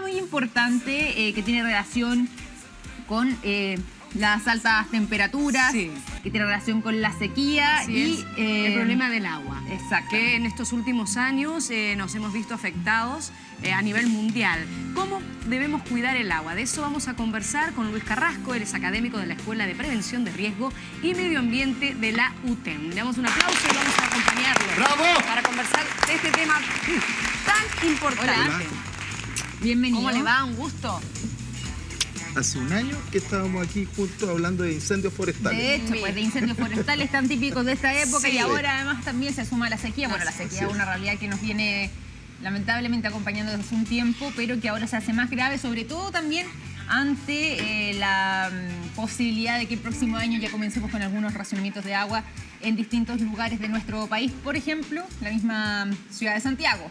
muy importante que tiene relación con las altas temperaturas, Sí. que tiene relación con la sequía Así y es. El problema del agua. Exacto. Que en estos últimos años nos hemos visto afectados a nivel mundial. ¿Cómo debemos cuidar el agua? De eso vamos a conversar con Luis Carrasco. Él es académico de la Escuela de Prevención de Riesgo y Medio Ambiente de la UTEM. Le damos un aplauso y vamos a acompañarlo. ¡Bravo! Para conversar de este tema tan importante. Hola. Bienvenido. ¿Cómo le va? Un gusto. Hace un año que estábamos aquí juntos hablando de incendios forestales. De hecho, pues de incendios forestales tan típicos de esta época Sí. y ahora además también se suma la sequía. Bueno, la sequía Así es una realidad que nos viene lamentablemente acompañando desde hace un tiempo, pero que ahora se hace más grave, sobre todo también ante la posibilidad de que el próximo año ya comencemos con algunos racionamientos de agua en distintos lugares de nuestro país. Por ejemplo, la misma ciudad de Santiago.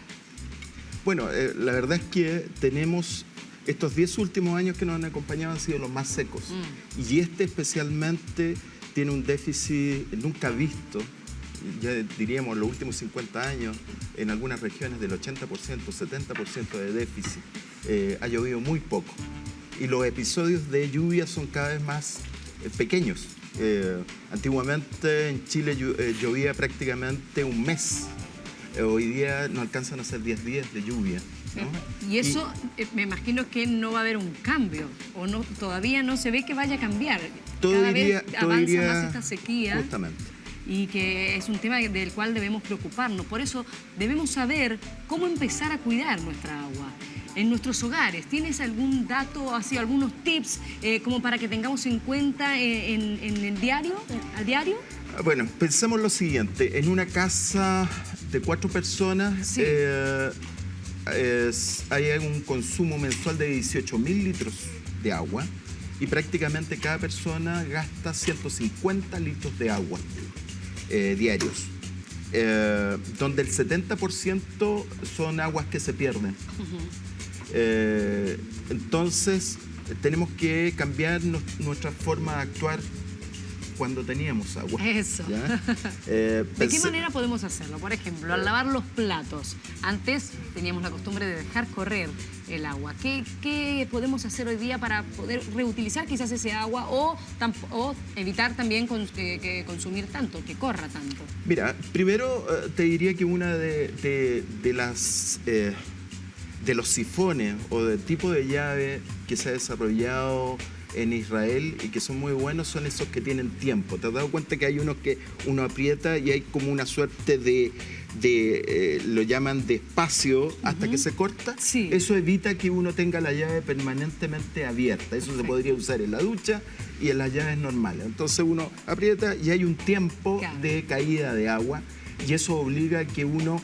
Bueno, la verdad es que tenemos estos 10 últimos años que nos han acompañado han sido los más secos. Y este especialmente tiene un déficit nunca visto, ya diríamos los últimos 50 años, en algunas regiones del 80%, 70% de déficit. Ha llovido muy poco. Y los episodios de lluvia son cada vez más pequeños. Antiguamente en Chile llovía prácticamente un mes. Hoy día no alcanzan a ser 10 días de lluvia, ¿no? Y eso me imagino que no va a haber un cambio, o no, todavía no se ve que vaya a cambiar. Cada vez avanza más esta sequía. Justamente. Y que es un tema del cual debemos preocuparnos. Por eso debemos saber cómo empezar a cuidar nuestra agua en nuestros hogares. ¿Tienes algún dato, así, algunos tips como para que tengamos en cuenta en el diario, al diario? Bueno, pensemos lo siguiente. En una casa de 4 personas Sí. hay un consumo mensual de 18.000 litros de agua y prácticamente cada persona gasta 150 litros de agua diarios, donde el 70% son aguas que se pierden. Entonces, tenemos que cambiar nuestra forma de actuar cuando teníamos agua. Eso. ¿Ya? ¿De qué manera podemos hacerlo? Por ejemplo, al lavar los platos. Antes teníamos la costumbre de dejar correr el agua. ¿Qué podemos hacer hoy día para poder reutilizar quizás ese agua o evitar también que consumir tanto, que corra tanto? Mira, primero te diría que una de los sifones o del tipo de llave que se ha desarrollado en Israel y que son muy buenos son esos que tienen tiempo. ¿Te has dado cuenta que hay unos que uno aprieta y hay como una suerte lo llaman de espacio hasta que se corta? Sí. Eso evita que uno tenga la llave permanentemente abierta. Eso se podría usar en la ducha y en las llaves normales. Entonces uno aprieta y hay un tiempo de caída de agua y eso obliga a que uno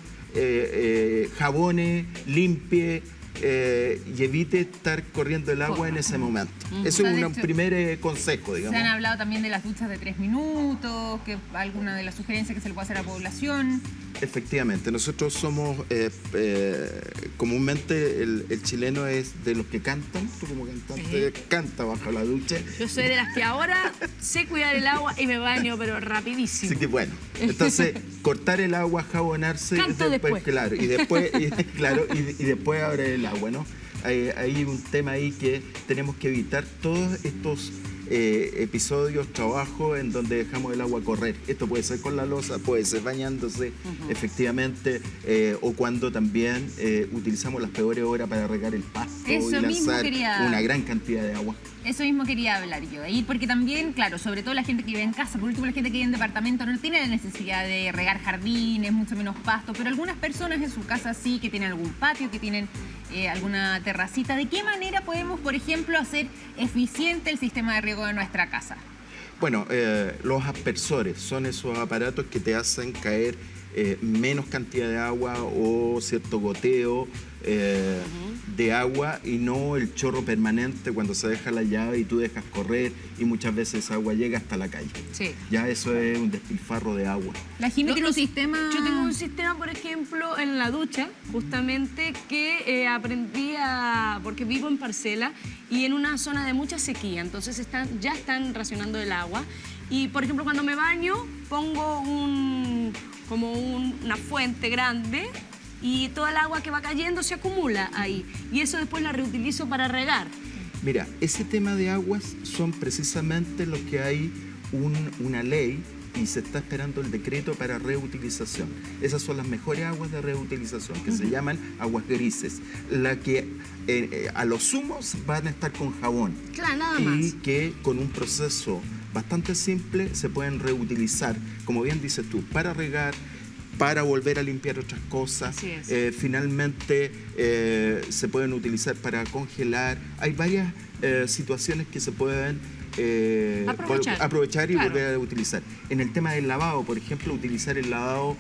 jabone, limpie y evite estar corriendo el agua en ese momento. Ese es un primer consejo, digamos. Se han hablado también de las duchas de 3 minutos, que alguna de las sugerencias que se le puede hacer a la población. Efectivamente, nosotros somos, comúnmente el chileno es de los que cantan, tú como cantante canta bajo la ducha. Yo soy de las que ahora sé cuidar el agua y me baño, pero rapidísimo. Así que bueno, entonces cortar el agua, jabonarse, Canto después. Claro, y después, y después abre el agua, ¿no? Hay un tema ahí que tenemos que evitar todos estos episodios, trabajos en donde dejamos el agua correr. Esto puede ser con la loza, puede ser bañándose, efectivamente, o cuando también utilizamos las peores horas para regar el pasto Eso y mismo lanzar quería- una gran cantidad de agua. Eso mismo quería hablar yo. Y porque también, claro, sobre todo la gente que vive en casa, por último la gente que vive en departamento no tiene la necesidad de regar jardines, mucho menos pasto, pero algunas personas en su casa sí, que tienen algún patio, que tienen alguna terracita. ¿De qué manera podemos, por ejemplo, hacer eficiente el sistema de riego de nuestra casa? Bueno, los aspersores son esos aparatos que te hacen caer menos cantidad de agua o cierto goteo de agua y no el chorro permanente cuando se deja la llave y tú dejas correr y muchas veces esa agua llega hasta la calle. Sí. Ya eso es un despilfarro de agua. La Jimmy tiene un sistema... Yo tengo un sistema, por ejemplo, en la ducha, justamente, que aprendí porque vivo en parcela y en una zona de mucha sequía, entonces ya están racionando el agua. Y, por ejemplo, cuando me baño, pongo una fuente grande y toda el agua que va cayendo se acumula ahí. Y eso después la reutilizo para regar. Mira, ese tema de aguas son precisamente los que hay una ley y se está esperando el decreto para reutilización. Esas son las mejores aguas de reutilización, que se llaman aguas grises, la que a los sumos van a estar con jabón. Claro, nada más. Y que con un proceso bastante simple se pueden reutilizar, como bien dices tú, para regar, para volver a limpiar otras cosas. Así es. Finalmente se pueden utilizar para congelar. Hay varias situaciones que se pueden aprovechar y claro, volver a utilizar. En el tema del lavado, por ejemplo, utilizar el lavado,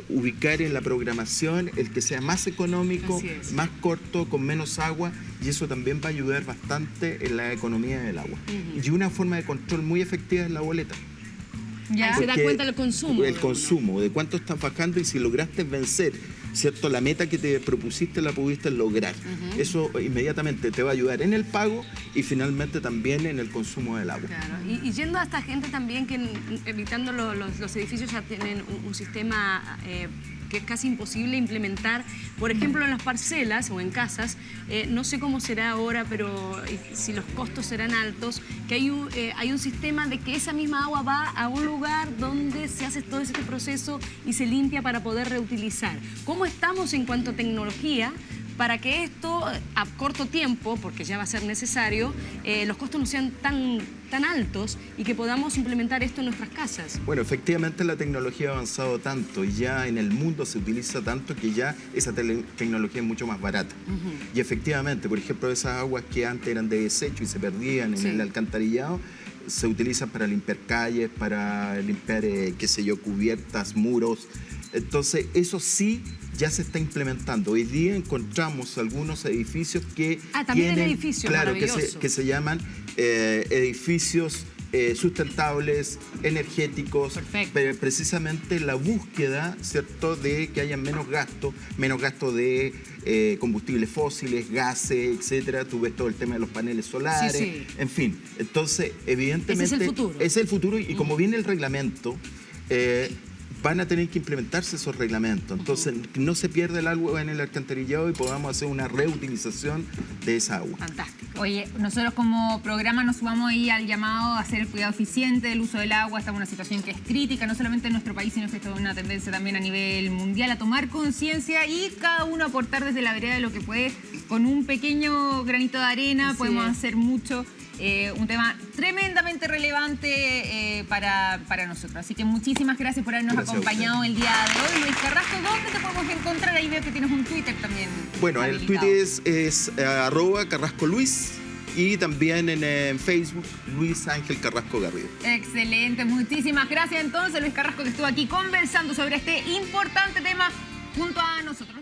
ubicar en la programación el que sea más económico, más corto, con menos agua, y eso también va a ayudar bastante en la economía del agua. Y una forma de control muy efectiva es la boleta. Ya se da cuenta del consumo. El consumo, de cuánto estás bajando y si lograste vencer, ¿cierto? La meta que te propusiste la pudiste lograr. Eso inmediatamente te va a ayudar en el pago y finalmente también en el consumo del agua. Claro. Y yendo a esta gente también que evitando los edificios ya tienen un sistema que es casi imposible implementar. Por ejemplo, en las parcelas o en casas, no sé cómo será ahora, pero si los costos serán altos, que hay un sistema de que esa misma agua va a un lugar donde se hace todo este proceso y se limpia para poder reutilizar. ¿Cómo estamos en cuanto a tecnología para que esto, a corto tiempo, porque ya va a ser necesario, los costos no sean tan altos y que podamos implementar esto en nuestras casas? Bueno, efectivamente la tecnología ha avanzado tanto y ya en el mundo se utiliza tanto que ya esa tecnología es mucho más barata. Y efectivamente, por ejemplo, esas aguas que antes eran de desecho y se perdían en el alcantarillado, se utilizan para limpiar calles, para limpiar, qué sé yo, cubiertas, muros. Entonces, eso sí ya se está implementando. Hoy día encontramos algunos edificios que también tienen, edificios, claro, que se llaman edificios sustentables, energéticos, precisamente la búsqueda, ¿cierto?, de que haya menos gasto de combustibles fósiles, gases, etcétera. Tú ves todo el tema de los paneles solares, en fin. Entonces, evidentemente, ese es el futuro. Es el futuro y como viene el reglamento, van a tener que implementarse esos reglamentos. Entonces, no se pierda el agua en el alcantarillado y podamos hacer una reutilización de esa agua. Fantástico. Oye, nosotros como programa nos sumamos ahí al llamado a hacer el cuidado eficiente del uso del agua. Estamos en una situación que es crítica, no solamente en nuestro país, sino que esto es una tendencia también a nivel mundial, a tomar conciencia y cada uno aportar desde la vereda de lo que puede. Con un pequeño granito de arena podemos hacer mucho. Un tema tremendamente relevante para nosotros. Así que muchísimas gracias por habernos acompañado el día de hoy. Luis Carrasco, ¿dónde te podemos encontrar? Ahí veo que tienes un Twitter también. Bueno, habilitado. el Twitter es @CarrascoLuis y también en Facebook, Luis Ángel Carrasco Garrido. Excelente, muchísimas gracias entonces Luis Carrasco, que estuvo aquí conversando sobre este importante tema junto a nosotros.